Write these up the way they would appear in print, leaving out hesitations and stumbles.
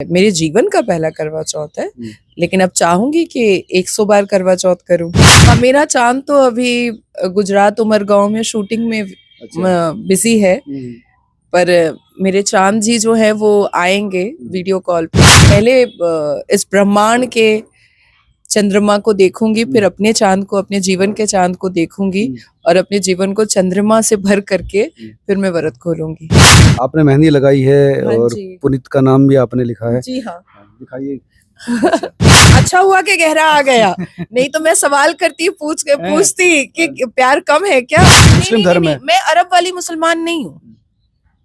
मेरे जीवन का पहला करवा चौथ है, लेकिन अब चाहूंगी कि 100 बार करवा चौथ करूं। मेरा चांद तो अभी गुजरात उमरगांव में शूटिंग में बिजी है, पर मेरे चांद जी जो है वो आएंगे वीडियो कॉल पे। पहले इस ब्रह्मांड के चंद्रमा को देखूंगी, फिर अपने चांद को, अपने जीवन के चांद को देखूंगी और अपने जीवन को चंद्रमा से भर करके फिर मैं व्रत खोलूंगी। आपने मेहंदी लगाई है और जी। पुनीत का नाम भी आपने लिखा है। जी हाँ। दिखाइए। अच्छा हुआ कि गहरा आ गया, नहीं तो मैं सवाल करती पूछती कि प्यार कम है क्या। मुस्लिम धर्म है। मैं अरब वाली मुसलमान नहीं हूँ,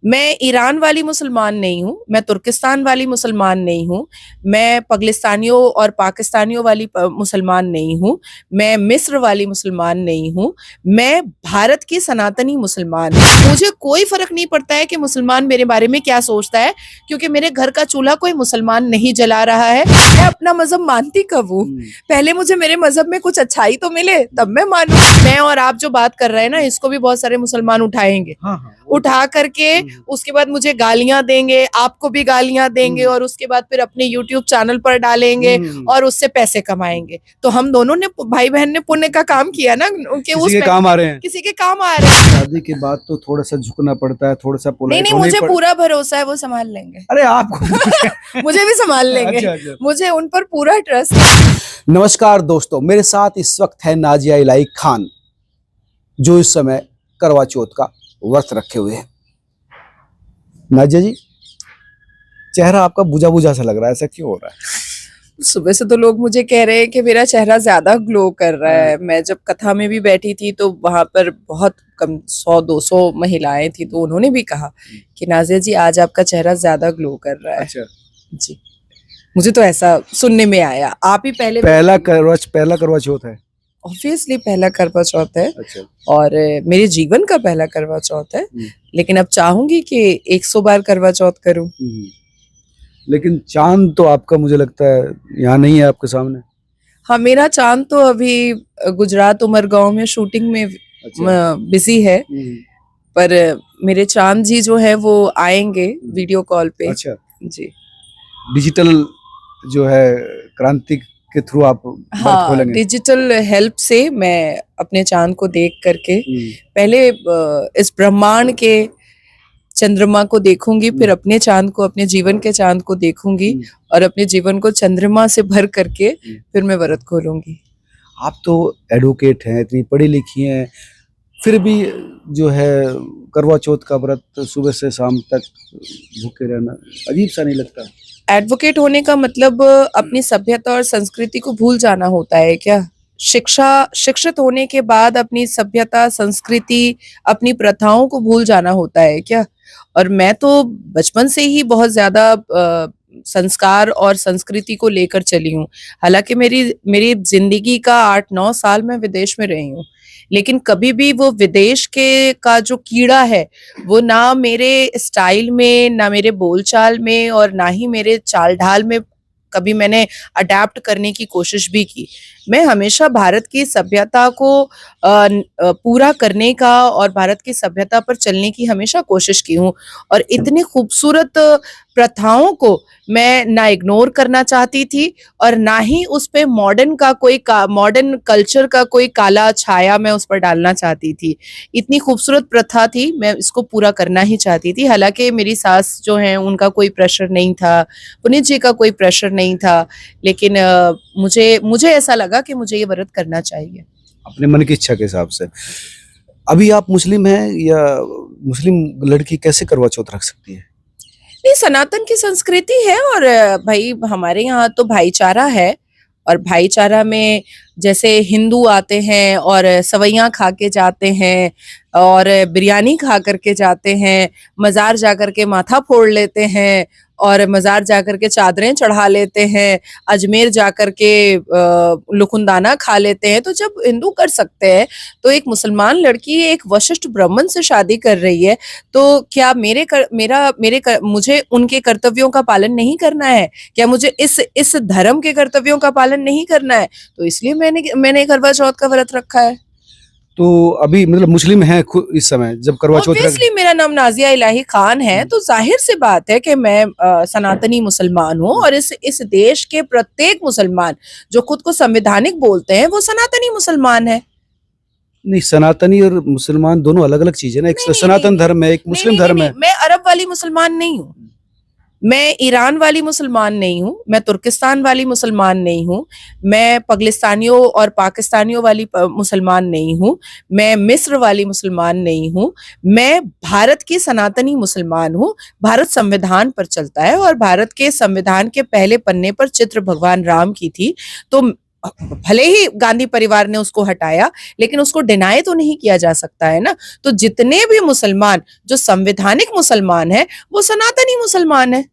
मैं ईरान वाली मुसलमान नहीं हूँ, मैं तुर्किस्तान वाली मुसलमान नहीं हूँ, मैं पगलिस्तानियों और पाकिस्तानियों वाली मुसलमान नहीं हूँ, मैं मिस्र वाली मुसलमान नहीं हूँ, मैं भारत की सनातनी मुसलमान हूँ। मुझे कोई फर्क नहीं पड़ता है कि मुसलमान मेरे बारे में क्या सोचता है, क्योंकि मेरे घर का चूल्हा कोई मुसलमान नहीं जला रहा है। मैं अपना मजहब मानती कब हूँ, पहले मुझे मेरे मजहब में कुछ अच्छाई तो मिले तब मैं मानूं। मैं और आप जो बात कर रहे हैं ना, इसको भी बहुत सारे मुसलमान उठाएंगे। उठा करके उसके बाद मुझे गालियां देंगे, आपको भी गालियां देंगे, और उसके बाद फिर अपने YouTube चैनल पर डालेंगे और उससे पैसे कमाएंगे। तो हम दोनों ने, भाई बहन ने पुण्य का काम किया ना, उनके किसी के काम आ रहे हैं। किसी के काम आ रहे हैं। शादी के बाद तो थोड़ा सा झुकना पड़ता है, थोड़ा सा पोलाइट नहीं, मुझे पूरा भरोसा है वो संभाल लेंगे। अरे आपको मुझे भी संभाल लेंगे। अच्छा। मुझे उन पर पूरा ट्रस्ट है। नमस्कार दोस्तों, मेरे साथ इस वक्त है नाजिया इलाही खान, जो इस समय करवा चौथ का व्रत रखे हुए हैं। नाजिया जी, चेहरा आपका बुझा बुझा सा लग रहा है, ऐसा क्यों हो रहा है? सुबह से तो लोग मुझे कह रहे हैं कि मेरा चेहरा ज्यादा ग्लो कर रहा है। मैं जब कथा में भी बैठी थी तो वहां पर बहुत कम 100-200 महिलाएं थी, तो उन्होंने भी कहा कि नाजिया जी आज आपका चेहरा ज्यादा ग्लो कर रहा है। अच्छा जी, मुझे तो ऐसा सुनने में आया। आप ही पहला करवा चौथ है। ऑब्वियसली पहला करवा चौथ है। अच्छा। और मेरे जीवन का पहला करवा चौथ है, लेकिन अब चाहूंगी कि 100 बार करवा चौथ करूं। लेकिन चांद तो आपका मुझे लगता है यहाँ नहीं है आपके सामने। हाँ, मेरा चांद तो अभी गुजरात उमरगांव में शूटिंग में बिजी है, पर मेरे चांद जी जो है वो आएंगे वीडियो कॉल पे। अच्छा जी। डिजिटल जो है क्रांति के थ्रू आप व्रत खोलेंगे। डिजिटल हेल्प से मैं अपने चांद को देख करके पहले इस ब्रह्मांड के चंद्रमा को देखूंगी, फिर अपने चांद को, अपने जीवन के चांद को देखूंगी और अपने जीवन को चंद्रमा से भर करके फिर मैं व्रत खोलूंगी। आप तो एडवोकेट हैं, इतनी पढ़ी लिखी हैं, फिर भी जो है करवा चौथ का व्रत सुबह से शाम तक भूखे रहना अजीब सा नहीं लगता? एडवोकेट होने का मतलब अपनी सभ्यता और संस्कृति को भूल जाना होता है क्या? शिक्षित होने के बाद अपनी सभ्यता, संस्कृति, अपनी प्रथाओं को भूल जाना होता है क्या? और मैं तो बचपन से ही बहुत ज्यादा संस्कार और संस्कृति को लेकर चली हूँ। हालांकि मेरी जिंदगी का 8-9 साल मैं विदेश में रही हूँ, लेकिन कभी भी वो विदेश के का जो कीड़ा है वो ना मेरे स्टाइल में, ना मेरे बोलचाल में, और ना ही मेरे चाल ढाल में कभी मैंने अडेप्ट करने की कोशिश भी की। मैं हमेशा भारत की सभ्यता को पूरा करने का और भारत की सभ्यता पर चलने की हमेशा कोशिश की हूँ, और इतनी खूबसूरत प्रथाओं को मैं ना इग्नोर करना चाहती थी और ना ही उस पे मॉडर्न कल्चर का कोई काला छाया मैं उस पर डालना चाहती थी। इतनी खूबसूरत प्रथा थी, मैं इसको पूरा करना ही चाहती थी। हालांकि मेरी सास जो हैं उनका कोई प्रेशर नहीं था, पुनीत जी का कोई प्रेशर नहीं था, लेकिन मुझे ऐसा लगा कि मुझे ये व्रत करना चाहिए अपने मन की इच्छा के हिसाब से। अभी आप मुस्लिम हैं, या मुस्लिम लड़की कैसे करवा चौथ रख सकती है? नहीं, सनातन की संस्कृति है, और भाई हमारे यहाँ तो भाईचारा है, और भाईचारा में जैसे हिंदू आते हैं और सवैयाँ खा के जाते हैं और बिरयानी खा करके जाते हैं, मज़ार जा कर के माथा फोड़ लेते हैं और मज़ार जा कर के चादरें चढ़ा लेते हैं, अजमेर जा कर के लुकुंदाना खा लेते हैं। तो जब हिंदू कर सकते हैं तो एक मुसलमान लड़की एक वशिष्ठ ब्राह्मण से शादी कर रही है, तो क्या मुझे उनके कर्तव्यों का पालन नहीं करना है? क्या मुझे इस धर्म के कर्तव्यों का पालन नहीं करना है? तो इसलिए मैंने करवा चौथ का व्रत रखा है। तो अभी मतलब मुस्लिम हैं इस समय जब करवा चौथ ऑब्वियसली मेरा नाम नाजिया इलाही खान है, तो जाहिर सी बात है कि मैं सनातनी मुसलमान हूँ, और इस देश के प्रत्येक मुसलमान जो खुद को संवैधानिक बोलते हैं वो सनातनी मुसलमान है। नहीं, सनातनी और मुसलमान दोनों अलग अलग चीजें ना। एक नहीं, सनातन नहीं, धर्म है, एक नहीं, मुस्लिम नहीं, धर्म नहीं, है। मैं अरब वाली मुसलमान नहीं हूँ, मैं ईरान वाली मुसलमान नहीं हूँ, मैं तुर्किस्तान वाली मुसलमान नहीं हूँ, मैं पगलिस्तानियों और पाकिस्तानियों वाली मुसलमान नहीं हूँ, मैं मिस्र वाली मुसलमान नहीं हूँ, मैं भारत की सनातनी मुसलमान हूँ। भारत संविधान पर चलता है और भारत के संविधान के पहले पन्ने पर चित्र भगवान राम की थी, तो भले ही गांधी परिवार ने उसको हटाया, लेकिन उसको डिनाई तो नहीं किया जा सकता है ना। तो जितने भी मुसलमान जो संवैधानिक मुसलमान है वो सनातनी मुसलमान है।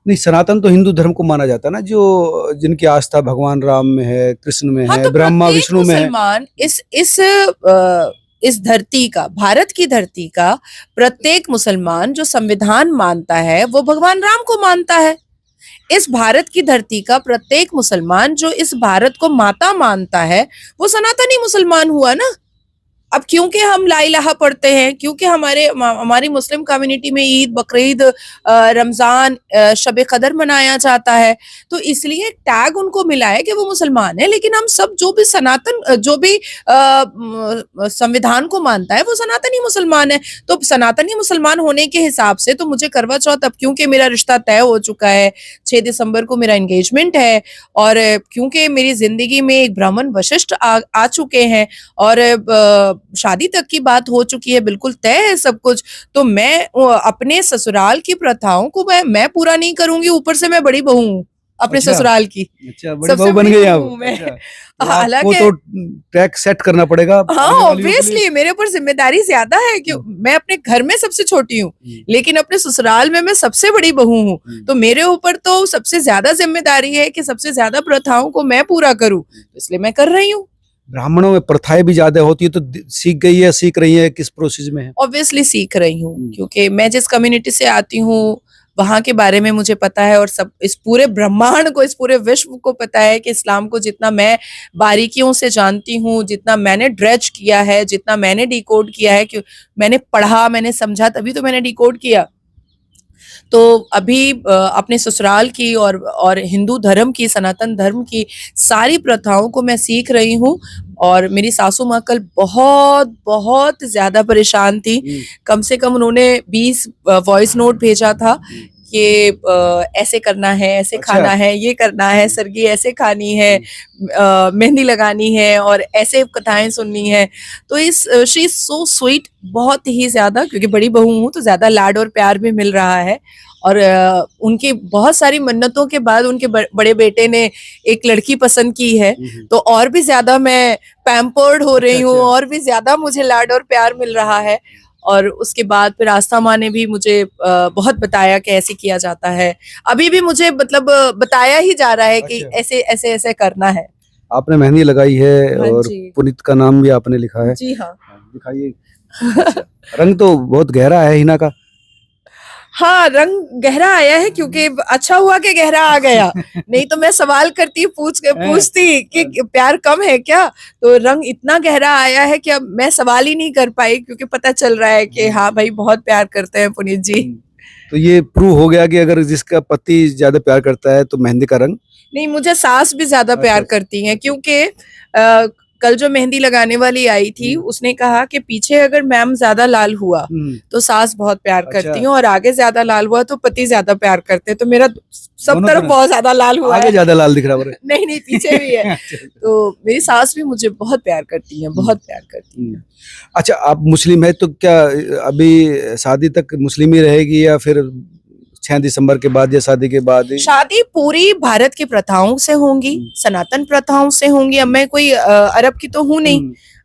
नहीं, सनातन तो हिंदू धर्म को माना जाता है ना, जो जिनकी आस्था भगवान राम में है, कृष्ण में हाँ, है, तो ब्रह्मा प्रत्येक विष्णु में है। मुसलमान इस धरती का, भारत की धरती का प्रत्येक मुसलमान जो संविधान मानता है वो भगवान राम को मानता है। इस भारत की धरती का प्रत्येक मुसलमान जो इस भारत को माता मानता है वो सनातनी मुसलमान हुआ ना। अब क्योंकि हम ला इलाहा पढ़ते हैं, क्योंकि हमारी मुस्लिम कम्युनिटी में ईद, बकरीद, रमजान, शब कदर मनाया जाता है, तो इसलिए टैग उनको मिला है कि वो मुसलमान है। लेकिन हम सब जो भी संविधान को मानता है वो सनातनी मुसलमान है। तो सनातनी मुसलमान होने के हिसाब से तो मुझे करवा चौथ, अब क्योंकि मेरा रिश्ता तय हो चुका है, 6 दिसंबर को मेरा एंगेजमेंट है, और क्योंकि मेरी जिंदगी में एक ब्राह्मण वशिष्ठ आ चुके हैं, और शादी तक की बात हो चुकी है, बिल्कुल तय है सब कुछ, तो मैं अपने ससुराल की प्रथाओं को मैं पूरा नहीं करूंगी। ऊपर से मैं बड़ी बहू हूँ अपने अच्छा, ससुराल की, अच्छा, बड़ी सबसे बहू बन बड़ी गई बहू आप। हूँ मैं। अच्छा, तो आपको हालांकि तो ट्रैक सेट करना पड़ेगा हाँ, आने वालियों के लिए। ऑब्वियसली मेरे ऊपर जिम्मेदारी ज्यादा है कि मैं अपने घर में सबसे छोटी हूँ, लेकिन अपने ससुराल में मैं सबसे बड़ी बहू हूँ, तो मेरे ऊपर तो सबसे ज्यादा जिम्मेदारी है कि सबसे ज्यादा प्रथाओं को मैं पूरा करूँ, इसलिए मैं कर रही हूँ। ब्राह्मणों में प्रथाएं भी ज्यादा होती है, तो सीख गई है, सीख रही है, किस प्रोसेस में है? ऑब्वियसली सीख रही हूँ, क्योंकि मैं जिस कम्युनिटी से आती हूँ वहां के बारे में मुझे पता है, और सब इस पूरे ब्रह्मांड को, इस पूरे विश्व को पता है कि इस्लाम को जितना मैं बारीकियों से जानती हूँ, जितना मैंने ड्रेज किया है, जितना मैंने डिकोड किया है, कि मैंने पढ़ा, मैंने समझा, तभी तो मैंने डिकोड किया। तो अभी अपने ससुराल की और हिंदू धर्म की, सनातन धर्म की सारी प्रथाओं को मैं सीख रही हूँ। और मेरी सासू माँ कल बहुत बहुत ज्यादा परेशान थी, कम से कम उन्होंने 20 वॉइस नोट भेजा था कि ऐसे करना है, ऐसे अच्छा। खाना है, ये करना है, सरगी ऐसे खानी है, मेहंदी लगानी है, और ऐसे कथाएं सुननी है। तो शी इज सो स्वीट, बहुत ही ज्यादा, क्योंकि बड़ी बहू हूँ तो ज्यादा लाड और प्यार भी मिल रहा है। और उनकी बहुत सारी मन्नतों के बाद उनके बड़े बेटे ने एक लड़की पसंद की है, तो और भी ज्यादा मैं पैम्पर्ड हो रही हूँ, और भी ज्यादा मुझे लाड और प्यार मिल रहा है। और उसके बाद फिर आस्था माँ ने भी मुझे बहुत बताया कि ऐसे किया जाता है। अभी भी मुझे मतलब बताया ही जा रहा है कि ऐसे ऐसे ऐसे करना है। आपने मेहंदी लगाई है हाँ और जी। पुनीत का नाम भी आपने लिखा है। जी हाँ। दिखाइए। अच्छा, रंग तो बहुत गहरा है हिना का। हाँ, रंग गहरा आया है, क्योंकि अच्छा हुआ कि गहरा आ गया, नहीं तो मैं सवाल करती, पूछती कि प्यार कम है क्या, तो रंग इतना गहरा आया है कि अब मैं सवाल ही नहीं कर पाई, क्योंकि पता चल रहा है कि हाँ भाई बहुत प्यार करते हैं पुनीत जी। तो ये प्रूव हो गया कि अगर जिसका पति ज्यादा प्यार करता है तो मेहंदी का रंग। नहीं, मुझे सास भी ज्यादा प्यार करती हैं, क्योंकि कल जो मेहंदी लगाने वाली आई थी उसने कहा कि पीछे अगर मैम ज्यादा लाल हुआ तो सास बहुत प्यार करती हैं, और आगे ज्यादा लाल हुआ तो पति ज्यादा प्यार करते हैं। तो मेरा सब तरफ बहुत ज्यादा लाल हुआ आगे है। ज्यादा लाल दिख रहा है। नहीं नहीं, पीछे भी है। तो मेरी सास भी मुझे बहुत प्यार करती हैं, बहुत प्यार करती हैं। अच्छा, आप मुस्लिम है तो क्या अभी शादी तक मुस्लिम ही रहेगी, या फिर 6 दिसंबर के बाद या शादी के बाद? शादी पूरी भारत की प्रथाओं से होंगी, सनातन प्रथाओं से होंगी। अब मैं कोई अरब की तो हूँ नहीं।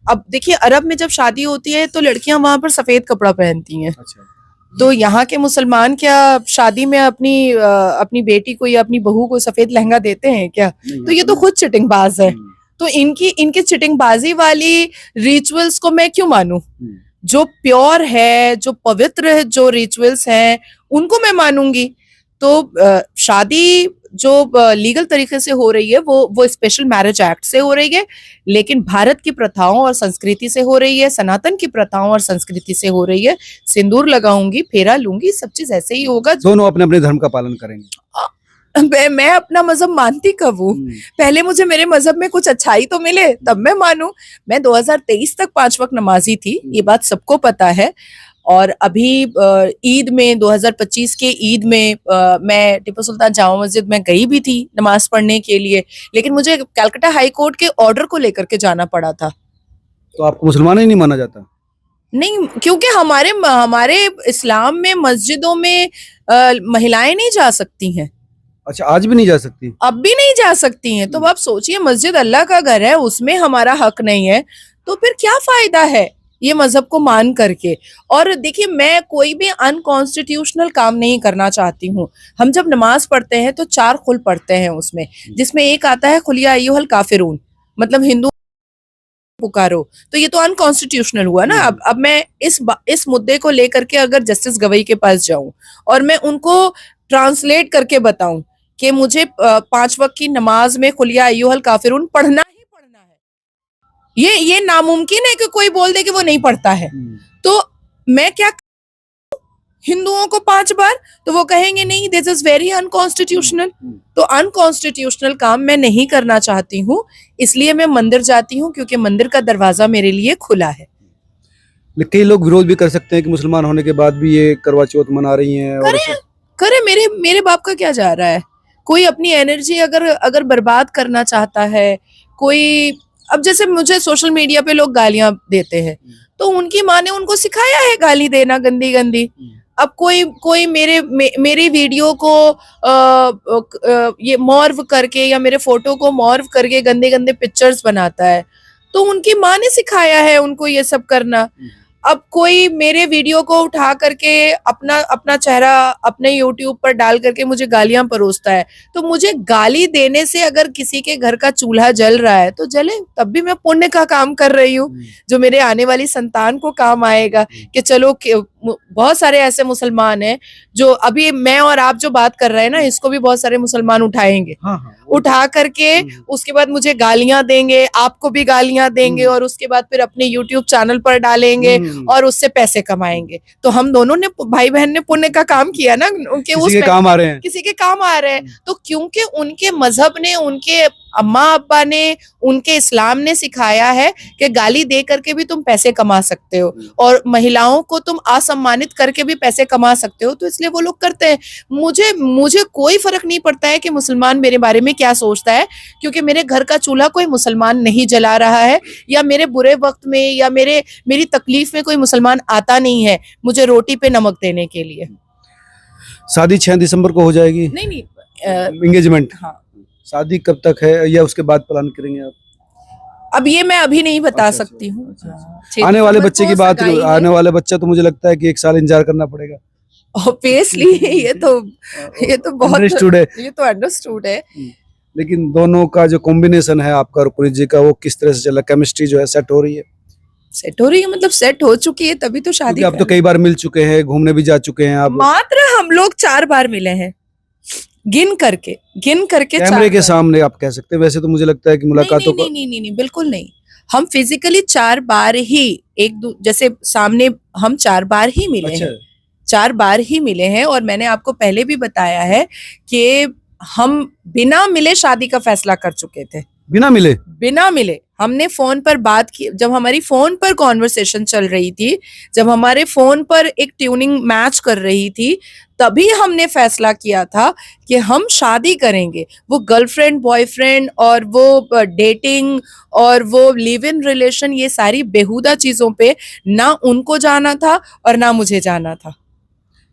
अब देखिए, अरब में जब शादी होती है तो लड़कियां वहां पर सफेद कपड़ा पहनती हैं। अच्छा। तो यहाँ के मुसलमान क्या शादी में अपनी बेटी को या अपनी बहू को सफेद लहंगा देते हैं क्या? तो ये तो खुद चिटिंगबाज है। तो इनकी चिटिंगबाजी वाली रिचुअल्स को मैं क्यों मानूं? जो प्योर है, जो पवित्र जो रिचुअल्स हैं, उनको मैं मानूंगी। तो शादी जो लीगल तरीके से हो रही है वो स्पेशल मैरिज एक्ट से हो रही है, लेकिन भारत की प्रथाओं और संस्कृति से हो रही है, सनातन की प्रथाओं और संस्कृति से हो रही है। सिंदूर लगाऊंगी, फेरा लूंगी, सब चीज ऐसे ही होगा। दोनों अपने अपने धर्म का पालन करेंगे। मैं अपना मजहब मानती कब हूँ? पहले मुझे मेरे मजहब में कुछ अच्छाई तो मिले तब मैं मानूं। मैं 2023 तक 5 वक्त नमाजी थी, ये बात सबको पता है। और अभी ईद में 2025 के ईद में मैं टीपू सुल्तान जामा मस्जिद में गई भी थी नमाज पढ़ने के लिए, लेकिन मुझे कलकत्ता हाई कोर्ट के ऑर्डर को लेकर के जाना पड़ा था। तो आपको मुसलमान ही नहीं माना जाता? नहीं, क्योंकि हमारे इस्लाम में मस्जिदों में महिलाएं नहीं जा सकती हैं। अच्छा, आज भी नहीं जा सकती? अब भी नहीं जा सकती हैं। तो आप सोचिए, मस्जिद अल्लाह का घर है, उसमें हमारा हक नहीं है, तो फिर क्या फायदा है ये मजहब को मान करके। और देखिए, मैं कोई भी अनकॉन्स्टिट्यूशनल काम नहीं करना चाहती हूँ। हम जब नमाज पढ़ते हैं तो 4 खुल पढ़ते हैं उसमें, जिसमें एक आता है खुल या अय्युहल काफिरून, मतलब हिंदू पुकारो। तो ये तो अनकॉन्स्टिट्यूशनल हुआ ना। अब मैं इस मुद्दे को लेकर के अगर जस्टिस गवई के पास जाऊं और मैं उनको ट्रांसलेट करके बताऊं कि मुझे 5 वक्त की नमाज में कुल या अय्युहल काफिरून पढ़ना ही पढ़ना है, ये नामुमकिन है कि कोई बोल दे कि वो नहीं पढ़ता है। तो मैं क्या, हिंदुओं को 5 बार, तो वो कहेंगे नहीं, दिस इज वेरी अनकॉन्स्टिट्यूशनल। तो अनकॉन्स्टिट्यूशनल काम मैं नहीं करना चाहती हूँ, इसलिए मैं मंदिर जाती हूँ, क्योंकि मंदिर का दरवाजा मेरे लिए खुला है। कई लोग विरोध भी कर सकते हैं कि मुसलमान होने के बाद भी ये करवा चौथ मना रही हैं। और करे, मेरे बाप का क्या जा रहा है? कोई अपनी एनर्जी अगर बर्बाद करना चाहता है, कोई, अब जैसे मुझे सोशल मीडिया पे लोग गालियां देते हैं, तो उनकी माँ ने उनको सिखाया है गाली देना, गंदी गंदी। अब कोई मेरी वीडियो को ये मॉर्व करके या मेरे फोटो को मॉर्व करके गंदे गंदे पिक्चर्स बनाता है, तो उनकी माँ ने सिखाया है उनको ये सब करना। अब कोई मेरे वीडियो को उठा करके अपना चेहरा अपने यूट्यूब पर डाल करके मुझे गालियां परोसता है, तो मुझे गाली देने से अगर किसी के घर का चूल्हा जल रहा है तो जले, तब भी मैं पुण्य का काम कर रही हूँ, जो मेरे आने वाली संतान को काम आएगा। कि चलो, बहुत सारे ऐसे मुसलमान हैं जो अभी मैं और आप जो बात कर रहे हैं ना, इसको भी बहुत सारे मुसलमान उठाएंगे। उठा करके उसके बाद मुझे गालियां देंगे, आपको भी गालियां देंगे, और उसके बाद फिर अपने यूट्यूब चैनल पर डालेंगे और उससे पैसे कमाएंगे। तो हम दोनों ने, भाई बहन ने पुण्य का काम किया ना, उनके किसी के काम आ रहे हैं, किसी के काम आ रहे हैं। तो क्योंकि उनके मजहब ने, उनके अम्मा अब्बा ने, उनके इस्लाम ने सिखाया है कि गाली दे करके भी तुम पैसे कमा सकते हो, और महिलाओं को तुम असम्मानित करके भी पैसे कमा सकते हो, तो इसलिए वो लोग करते हैं। मुझे कोई फर्क नहीं पड़ता है कि मुसलमान मेरे बारे में क्या सोचता है, क्योंकि मेरे घर का चूल्हा कोई मुसलमान नहीं जला रहा है, या मेरे बुरे वक्त में या मेरी तकलीफ में कोई मुसलमान आता नहीं है मुझे रोटी पे नमक देने के लिए। शादी 6 दिसंबर को हो जाएगी? नहीं, एंगेजमेंट। हाँ। शादी कब तक है, या उसके बाद प्लान करेंगे आप? अब ये मैं अभी नहीं बता सकती हूँ। आने वाले बच्चे की बात, आने वाले बच्चा तो मुझे लगता है कि 1 साल इंतजार करना पड़ेगा। ऑब्वियसली ये तो बहुत अंडरस्टूड है, ये तो अंडरस्टूड है। लेकिन दोनों का जो कॉम्बिनेशन है आपका और पुनीत जी का, वो किस तरह से चला? केमिस्ट्री जो है सेट हो रही है? सेट हो रही है मतलब सेट हो चुकी है, तभी तो शादी। आप तो कई बार मिल चुके हैं, घूमने भी जा चुके हैं आप। मात्र हम लोग 4 बार मिले हैं, गिन करके कैमरे के सामने आप कह सकते हैं। वैसे तो मुझे लगता है कि मुलाकातों को नहीं, बिल्कुल नहीं। हम फिजिकली 4 बार ही जैसे सामने हम 4 बार ही मिले हैं, 4 बार ही मिले हैं। और मैंने आपको पहले भी बताया है कि हम बिना मिले शादी का फैसला कर चुके थे। बिना मिले हमने फोन पर बात की, जब हमारी फोन पर कॉन्वर्सेशन चल रही थी, जब हमारे फोन पर एक ट्यूनिंग मैच कर रही थी, तभी हमने फैसला किया था कि हम शादी करेंगे। वो गर्लफ्रेंड बॉयफ्रेंड और वो डेटिंग और वो लिव इन रिलेशन, ये सारी बेहुदा चीजों पे ना उनको जाना था और ना मुझे जाना था।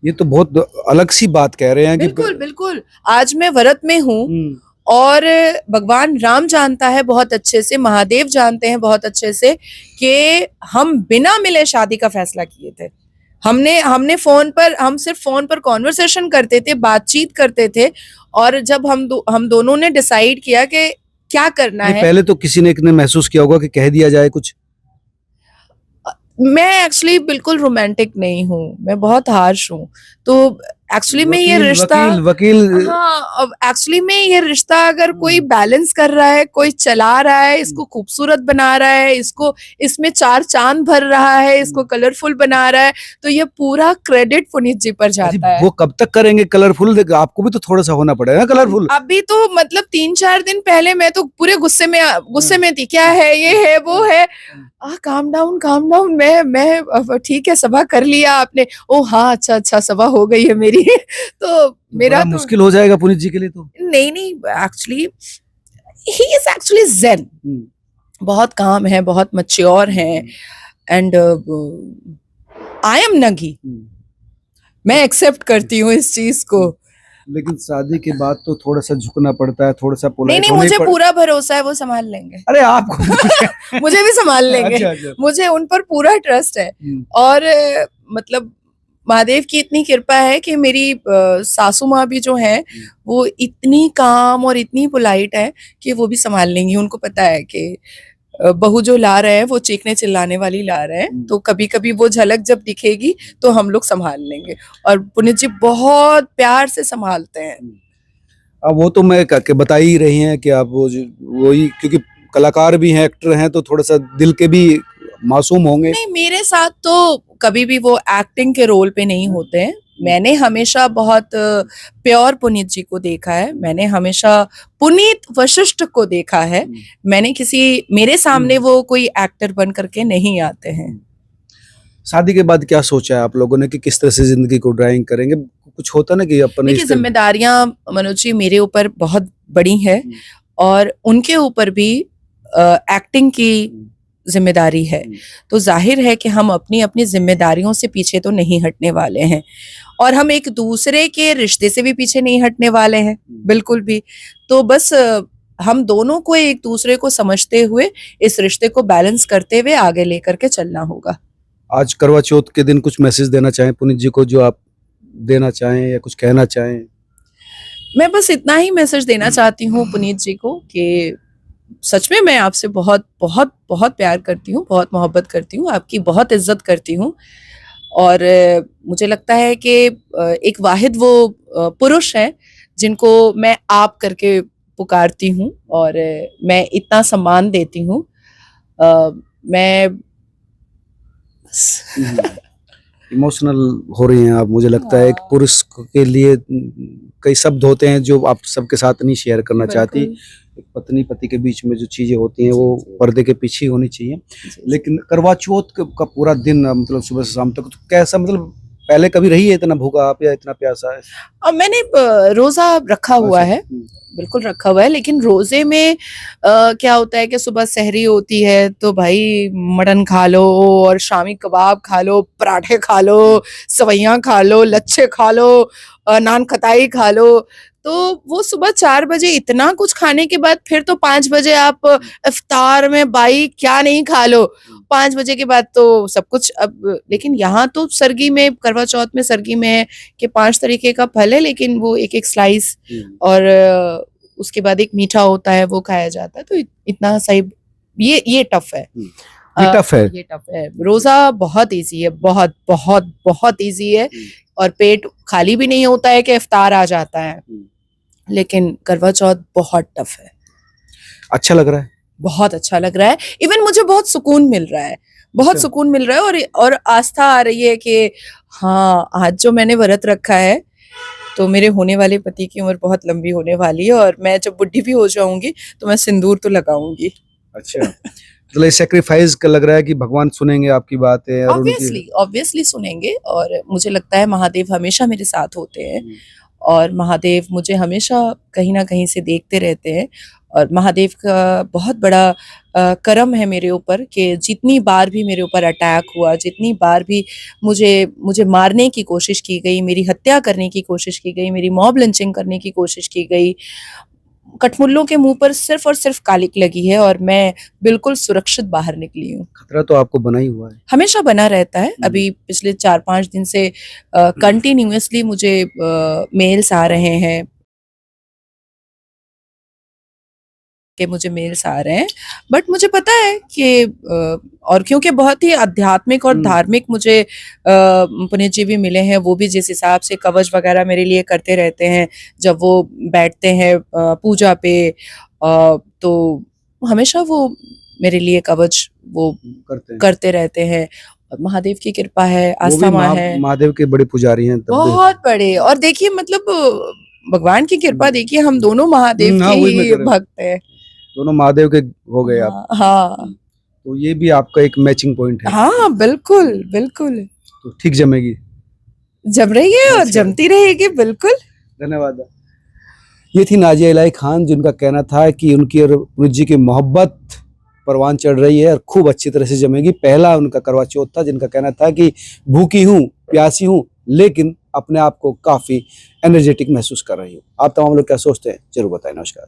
ये तो बहुत अलग सी बात कह रहे हैं। बिल्कुल। आज मैं व्रत में हूँ, और भगवान राम जानता है बहुत अच्छे से, महादेव जानते हैं बहुत अच्छे से कि हम बिना मिले शादी का फैसला किए थे। हमने हम सिर्फ फोन पर कॉन्वर्सेशन करते थे, बातचीत करते थे, और जब हम दोनों ने डिसाइड किया कि क्या करना है। पहले तो किसी ने महसूस किया होगा कि कह दिया जाए कुछ। मैं एक्चुअली बिल्कुल रोमांटिक नहीं हूँ, मैं बहुत हार्श हूँ। तो एक्चुअली में ये वकील रिश्ता, वकील वकील हाँ, अब एक्चुअली में ये रिश्ता अगर कोई बैलेंस कर रहा है, कोई चला रहा है, इसको खूबसूरत बना रहा है, इसको इसमें चार चांद भर रहा है, इसको कलरफुल बना रहा है, तो ये पूरा क्रेडिट पुनीत जी पर अरे जाता है। वो कब तक करेंगे कलरफुल? देखो आपको भी तो थोड़ा सा होना पड़ेगा ना कलरफुल। अभी तो मतलब 3-4 दिन पहले मैं तो पूरे गुस्से में थी, क्या है ये है वो है, काम डाउन, मैं अब ठीक है, सभा कर लिया आपने, ओ हाँ, अच्छा सभा हो गई है मेरी तो मेरा बड़ा तो मुश्किल हो जाएगा पुनीत जी के लिए तो। नहीं, actually he is actually zen, बहुत काम है, बहुत मैच्योर है, एंड आई एम नगी, मैं एक्सेप्ट करती हूँ इस चीज को। लेकिन शादी के बाद तो थोड़ा सा झुकना पड़ता है, थोड़ा सा नहीं पोलाइट होने मुझे पूरा भरोसा है, वो संभाल लेंगे। अरे आपको मुझे भी संभाल लेंगे। अच्छा। मुझे उन पर पूरा ट्रस्ट है। और मतलब महादेव की इतनी कृपा है कि मेरी सासू माँ भी जो है वो इतनी काम और इतनी पोलाइट है कि वो भी संभाल लेंगी। उनको पता है कि बहू जो ला रहे हैं वो चीखने चिल्लाने वाली ला रहे हैं, तो कभी कभी वो झलक जब दिखेगी तो हम लोग संभाल लेंगे। और पुनीत जी बहुत प्यार से संभालते हैं। अब वो तो मैं बता ही रही हैं कि आप वही, क्योंकि कलाकार भी हैं, एक्टर हैं, तो थोड़ा सा दिल के भी मासूम होंगे। नहीं, मेरे साथ तो कभी भी वो एक्टिंग के रोल पे नहीं होते हैं। मैंने हमेशा बहुत प्योर पुनीत जी को देखा है, मैंने हमेशा पुनीत वशिष्ठ को देखा है। मैंने मेरे सामने वो कोई एक्टर बन करके नहीं आते हैं। शादी के बाद क्या सोचा है आप लोगों ने कि किस तरह से जिंदगी को ड्राइंग करेंगे? कुछ होता ना कि अपने देखिए, जिम्मेदारियां मनोज जी मेरे ऊपर बहुत बड़ी है और उनके ऊपर भी एक्टिंग की जिम्मेदारी है। तो जाहिर है कि हम अपनी अपनी जिम्मेदारियों से पीछे तो नहीं हटने वाले हैं, और हम एक दूसरे के रिश्ते से भी पीछे नहीं हटने वाले हैं, बिल्कुल भी। तो बस हम दोनों को एक दूसरे को समझते हुए इस रिश्ते को बैलेंस करते हुए आगे लेकर के चलना होगा। आज करवा चौथ के दिन कुछ मैसेज देना चाहें पुनीत जी को, जो आप देना चाहें या कुछ कहना चाहें? मैं बस इतना ही मैसेज देना चाहती हूँ पुनीत जी को कि सच में मैं आपसे बहुत बहुत बहुत प्यार करती हूँ, बहुत मोहब्बत करती हूँ, आपकी बहुत इज्जत करती हूँ। और मुझे लगता है कि एक वाहिद वो पुरुष है जिनको मैं आप करके पुकारती हूँ, और मैं इतना सम्मान देती हूँ। मैं इमोशनल हो रही हैं आप, मुझे लगता है एक पुरुष के लिए कई शब्द होते हैं जो आप सबके साथ नहीं शेयर करना चाहती। पत्नी पति के बीच में जो चीजें होती हैं वो पर्दे के पीछे होनी चाहिए। लेकिन करवा चौथ का पूरा दिन, मतलब सुबह से शाम तक, तो कैसा, मतलब पहले कभी रही है इतना भूखा आप या इतना प्यासा है? अब मैंने रोजा रखा हुआ है, बिल्कुल रखा हुआ है, लेकिन रोजे में क्या होता है कि सुबह सहरी होती है तो भाई मटन खा लो, और शामी कबाब खा लो, पराठे खा लो, सवैयां खा लो, लच्छे खा लो, नान खताई खा लो। तो वो सुबह 4 बजे इतना कुछ खाने के बाद फिर तो 5 बजे आप इफ्तार में भाई क्या नहीं खा लो, 5 बजे के बाद तो सब कुछ। अब लेकिन यहाँ तो सरगी में, करवा चौथ में सरगी में है कि 5 तरीके का फल है, लेकिन वो एक एक स्लाइस, और उसके बाद एक मीठा होता है वो खाया जाता है। तो इतना सही, ये टफ है। ये टफ है। रोजा बहुत इजी है, बहुत बहुत बहुत इजी है, और पेट खाली भी नहीं होता है कि इफ्तार आ जाता है, लेकिन करवा चौथ बहुत टफ है। अच्छा लग रहा है? बहुत अच्छा लग रहा है। इवन मुझे बहुत सुकून मिल रहा है, बहुत सुकून मिल रहा है, और आस्था आ रही है कि हाँ, आज जो मैंने व्रत रखा है तो मेरे होने वाले पति की उम्र बहुत लंबी होने वाली है, और मैं जब बुढ़ी भी हो जाऊंगी तो मैं सिंदूर तो लगाऊंगी। अच्छा, मतलब सैक्रिफाइस का लग रहा है कि भगवान सुनेंगे आपकी बातें, और ऑब्वियसली सुनेंगे। और मुझे लगता है महादेव हमेशा मेरे साथ होते हैं, और महादेव मुझे हमेशा कहीं ना कहीं से देखते रहते हैं। और महादेव का बहुत बड़ा करम है मेरे ऊपर कि जितनी बार भी मेरे ऊपर अटैक हुआ, जितनी बार भी मुझे मारने की कोशिश की गई, मेरी हत्या करने की कोशिश की गई, मेरी मॉब लिंचिंग करने की कोशिश की गई, कठमुल्लों के मुंह पर सिर्फ और सिर्फ कालिक लगी है, और मैं बिल्कुल सुरक्षित बाहर निकली हूँ। खतरा तो आपको बना ही हुआ है, हमेशा बना रहता है। अभी पिछले 4-5 दिन से कंटिन्यूअसली मुझे मेल्स आ रहे हैं के मुझे मेल्स आ रहे हैं, बट मुझे पता है कि और क्योंकि बहुत ही आध्यात्मिक और धार्मिक मुझे पुनीत जी भी मिले हैं, वो भी जिस हिसाब से कवच वगैरह मेरे लिए करते रहते हैं जब वो बैठते हैं पूजा पे, तो हमेशा वो मेरे लिए कवच वो करते रहते हैं। और महादेव की कृपा है, वो भी आस्था माँ है, महादेव के बड़े पुजारी हैं तब भी। बहुत बड़े। और देखिए मतलब भगवान की कृपा देखिए, हम दोनों महादेव हाँ, के वही मैं ही कह रहा हूँ। भक्त हैं। दोनों महादेव के हो गए आप। हाँ तो ये भी आपका एक मैचिंग पॉइंट है। हाँ, बिल्कुल बिल्कुल तो ठीक जमेगी। जम रही है और अच्छा। जमती रहेगी, बिल्कुल। धन्यवाद। ये थी नाजिया इलाही खान, जिनका कहना था कि उनकी और पुनीत जी की मोहब्बत परवान चढ़ रही है और खूब अच्छी तरह से जमेगी। पहला उनका करवा चौथ था, जिनका कहना था कि भूखी हूँ, प्यासी हूँ, लेकिन अपने आप को काफी एनर्जेटिक महसूस कर रही हूँ। आप तमाम लोग क्या सोचते हैं जरूर बताएं। नमस्कार।